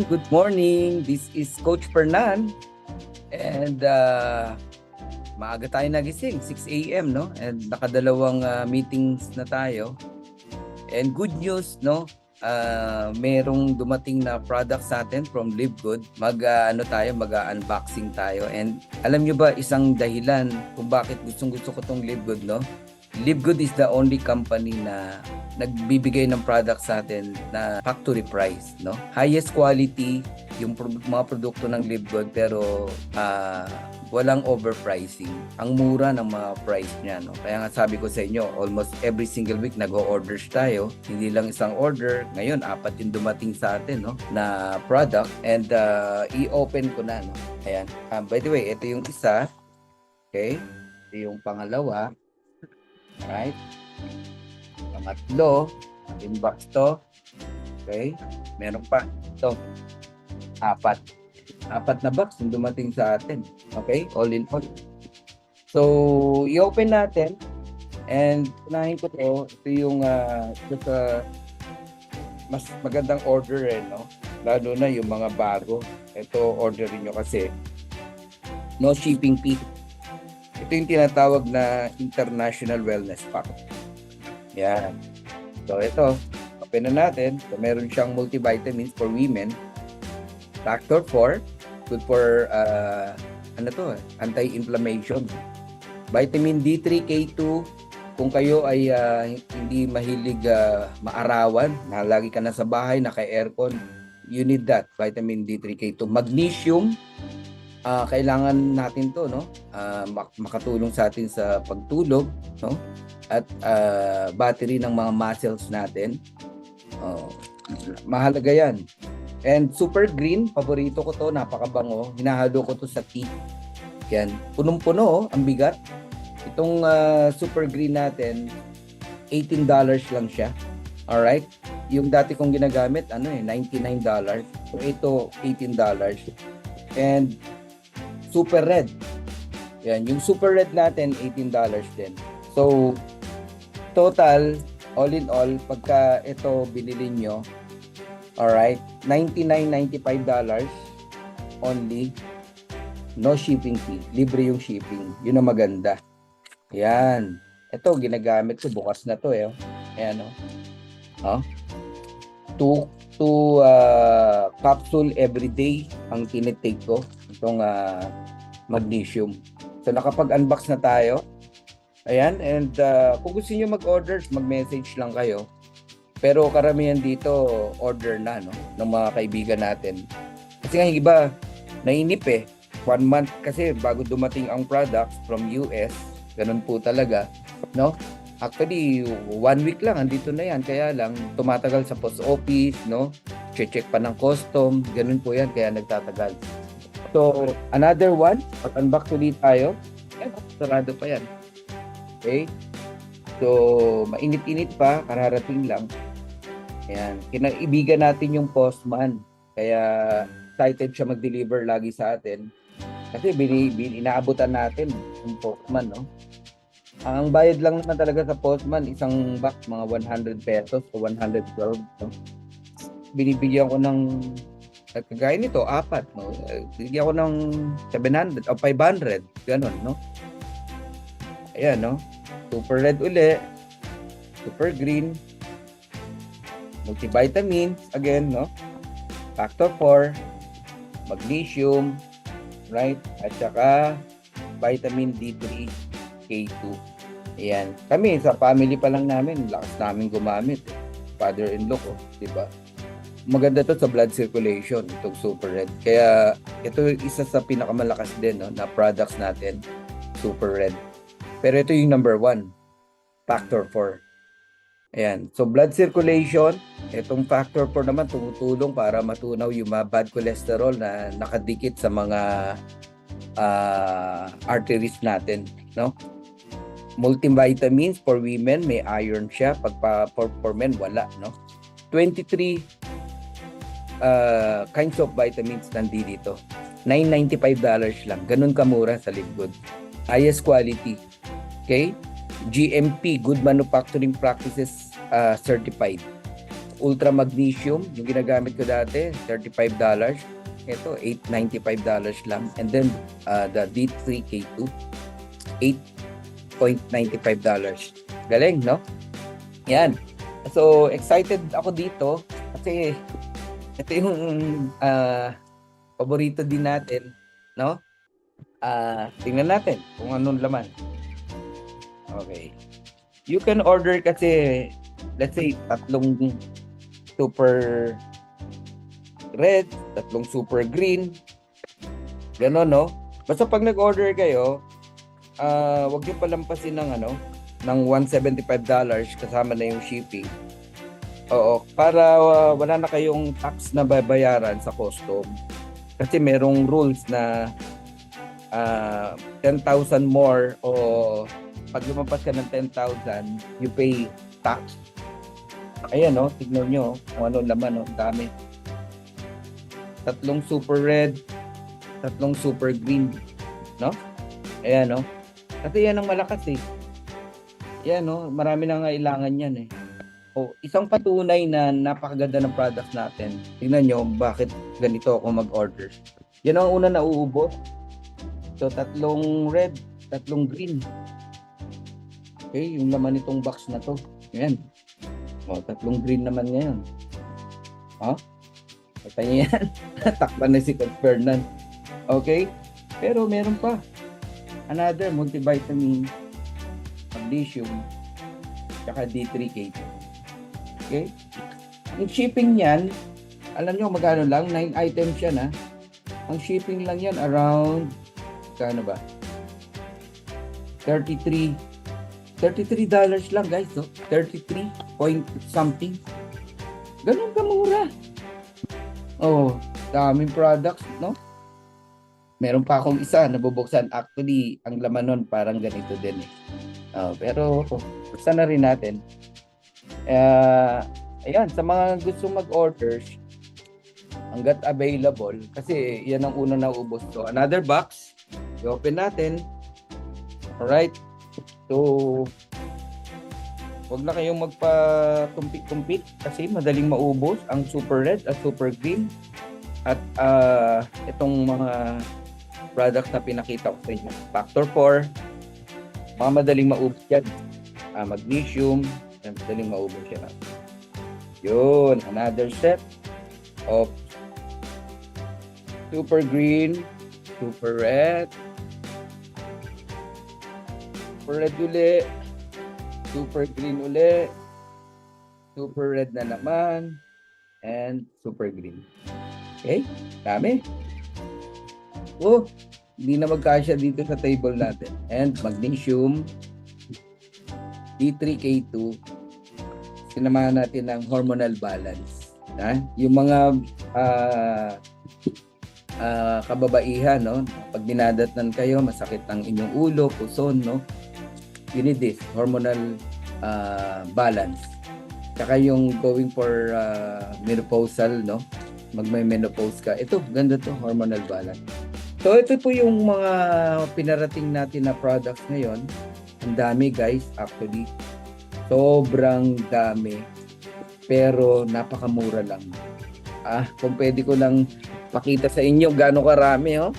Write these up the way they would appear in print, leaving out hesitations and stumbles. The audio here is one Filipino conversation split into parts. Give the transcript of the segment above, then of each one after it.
everyone. Good morning. This is Coach Fernan. And maaga tayo nagising, 6 a.m. no? And nakadalawang meetings na tayo. And good news, no? Merong dumating na product sa atin from LiveGood. Mag-unboxing tayo. And alam nyo ba, isang dahilan kung bakit gustong-gusto ko tong LiveGood, no? LiveGood is the only company na nagbibigay ng product sa atin na factory price, no? Highest quality yung mga produkto ng LiveGood, pero walang overpricing. Ang mura ng mga price niya, no? Kaya nga sabi ko sa inyo, almost every single week nag-o-orders tayo. Hindi lang isang order. Ngayon, 4 yung dumating sa atin, no? Na product. And i-open ko na, no? Ayan. By the way, ito yung isa. Okay? Ito yung pangalawa. Alright? Pangatlo, inbox to. Okay? Meron pa. Ito. 4 na box yung dumating sa atin. Okay? All in all. So, i-open natin. And unahin ko to. Ito yung mas magandang order no? Lalo na yung mga bago. Ito, orderin nyo kasi no shipping fee. Ito yung tinatawag na International Wellness Pack. Yan. So, ito. Open na natin. So, meron siyang multivitamins for women. Factor 4. Good for, anti-inflammation. Vitamin D3, K2. Kung kayo ay hindi mahilig maarawan, na lagi ka na sa bahay, naka-aircon, you need that. Vitamin D3, K2. Magnesium. Kailangan natin to, no? Makatulong sa atin sa pagtulog, no? At battery ng mga muscles natin. Mahalaga yan. And super green, paborito ko to, napakabango. Hinahalo ko to sa tea. Yan, punong-puno, ang bigat. Itong super green natin, $18 lang siya. Alright? Yung dati kong ginagamit, $99. So ito, $18. And super red. Yan, yung super red natin, $18 din. So, total, all in all, pagka ito binili nyo, alright, $99.95 only. No shipping fee. Libre yung shipping. Yun ang maganda. Yan. Ito, ginagamit ko. Bukas na to, eh. Ayan, oh. Two capsule every day ang tinitake ko. Itong magnesium. So, nakapag-unbox na tayo. Ayan. And kung gusto niyo mag-order, mag-message lang kayo. Pero karamihan dito, order na, no? Ng mga kaibigan natin. Kasi nga, iba, nainip eh. 1 month kasi bago dumating ang products from US. Ganun po talaga, no? Actually, 1 week lang, andito na yan. Kaya lang, tumatagal sa post office, no? Check pa ng custom. Ganun po yan, kaya nagtatagal. So, another one. Unbox ulit tayo. Ayan, sarado pa yan. Okay? So, mainit-init pa. Kararating lang. Ayan. Kinaibigan natin yung postman. Kaya, excited siya mag-deliver lagi sa atin. Kasi inaabutan natin yung postman, no? Ang bayad lang naman talaga sa postman, isang box, mga 100 pesos o 112, no? Binibigyan ko ng, kagaya nito, 4, no? Binibigyan ko ng 700 o 500, ganun, no? Ayan, no? Super red uli, super green, multivitamins, again, no? Factor 4, magnesium, right? At saka vitamin D3, K2. Ayan. Kami sa family pa lang namin, lakas namin gumamit. Father-in-law ko, di ba? Maganda to sa blood circulation, itong super red. Kaya ito isa sa pinakamalakas din, no, na products natin, super red. Pero ito yung number 1, factor 4. Ayan. So blood circulation, itong factor 4 naman tumutulong para matunaw yung mga bad cholesterol na nakadikit sa mga arteries natin, no? Multivitamins for women, may iron siya. For men, wala, no? 23 kinds of vitamins nandito. $995 lang. Ganun kamura sa LiveGood. Highest quality. Okay? GMP, Good Manufacturing Practices certified. Ultra Magnesium, yung ginagamit ko dati, $35. Ito, $895 lang. And then, the D3K2, $8.95. Galing, no? Yan. So, excited ako dito kasi ito yung paborito din natin, no? Tingnan natin kung anong laman. Okay. You can order kasi, let's say, 3 super red, 3 super green. Ganon, no? Basta pag nag-order kayo, wag niyo palampasin ng ng $175 kasama na yung shipping. Oo, para wala na kayong tax na babayaran sa custom. Kasi merong rules na 10,000 more o pag lumampas ka ng 10,000, you pay tax. Ayan, no? Tignan nyo kung ano laman, no? Dami. 3 super red, 3 super green, no? Ayan, no? Kasi yan ang malakas eh. Yan, no? Marami na kailangan yan eh. O, isang patunay na napakaganda ng products natin. Tingnan nyo bakit ganito ako mag-order. Yan ang una na uubos. So, 3 red, 3 green. Okay, yung laman nitong box na to. Ayan. O, 3 green naman ngayon. Ha? Kita niyo yan. Takpan na si Coach Fernan. Okay? Pero meron pa. Another multivitamin, magnesium, tsaka D3K2. Okay? Ang shipping niyan, alam nyo magkano lang? 9 items yan ha. Ang shipping lang yan around, kano ba? $33 lang guys. So, 33 point something. Ganun kamura. Oh, daming products, no? Meron pa akong isa na bubuksan. Actually, ang laman nun parang ganito din eh. Pero buksan na rin natin. Ayan, sa mga gusto mag-orders, hanggat available, kasi yan ang una na ubos. So, another box. I-open natin. Alright. So, wag na kayong magpa-compete kasi madaling maubos ang super red at super green. At itong mga products na pinakita ko sa inyo. Factor 4, mga madaling maubos yan. Magnesium, madaling maubos yan. Yun, another set of super green, super red, super red uli, super green uli, super red na naman, and super green. Okay, dami. Oh, hindi na magkasya dito sa table natin. And magnesium, D3K2, sinamahan natin ng hormonal balance. Yung mga kababaihan, no? Pag dinadatnan kayo, masakit ang inyong ulo, puson, no? You need this, hormonal balance. Saka yung going for menopausal, no? Magme-menopause ka. Ito, ganda to, hormonal balance. So, ito po yung mga pinarating natin na products ngayon. Ang dami, guys, actually. Sobrang dami. Pero napakamura lang. Kung pwede ko lang pakita sa inyo gaano karami, oh.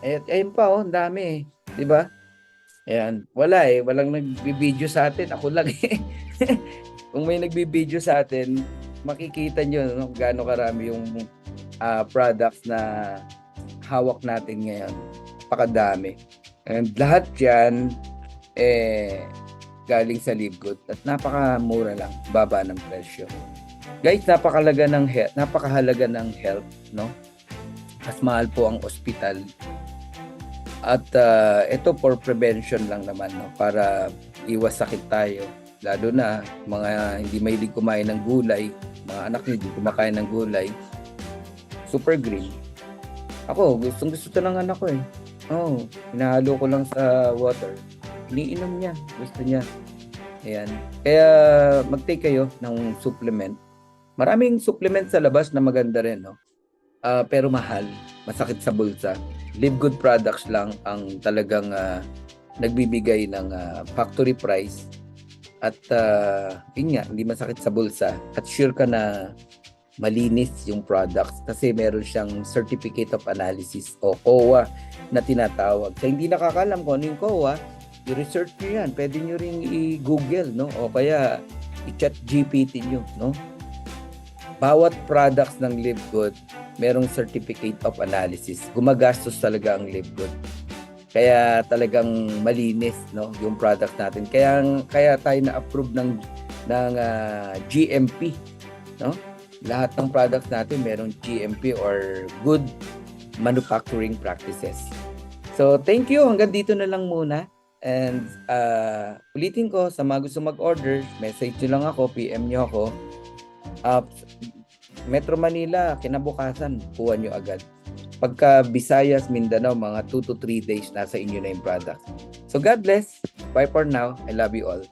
Ayun pa, oh, ang dami, 'di ba? Ayan, wala eh, walang nagbi-video sa atin, ako lang eh. Kung may nagbi-video sa atin, makikita nyo no, gaano karami yung products na hawak natin ngayon. Napakadami. And lahat yan galing sa Live Good at napakamura lang, baba ng presyo. Guys, napakahalaga ng health, no? Mas mahal po ang ospital. At ito for prevention lang naman, no? Para iwas sakit tayo. Lalo na mga hindi mahilig kumain ng gulay, mga anak hindi kumakain ng gulay. Super green. Ako, gusto ng anak ko eh. Hinahalo ko lang sa water. Iniinom niya, gusto niya. Ayan. Kaya mag-take kayo ng supplement. Maraming supplement sa labas na maganda rin, no? Pero mahal, masakit sa bulsa. Live Good products lang ang talagang nagbibigay ng factory price at yun nga, hindi masakit sa bulsa at sure ka na malinis yung products kasi meron siyang Certificate of Analysis o COA na tinatawag. Sa hindi nakakalam kung ano yung COA, i-research nyo yan. Pwede nyo ring i-google, no? O kaya i-chat GPT nyo, no? Bawat products ng Live Good, merong Certificate of Analysis. Gumagastos talaga ang Live Good. Kaya talagang malinis, no, yung product natin. Kaya tayo na-approve ng GMP, no? Lahat ng products natin merong GMP or Good Manufacturing Practices. So, thank you. Hanggang dito na lang muna. And ulitin ko, sa mga gusto mag-order, message nyo lang ako, PM nyo ako. Metro Manila, kinabukasan, kuha nyo agad. Pagka Visayas, Mindanao, mga 2 to 3 days nasa inyo na yung product. So God bless. Bye for now. I love you all.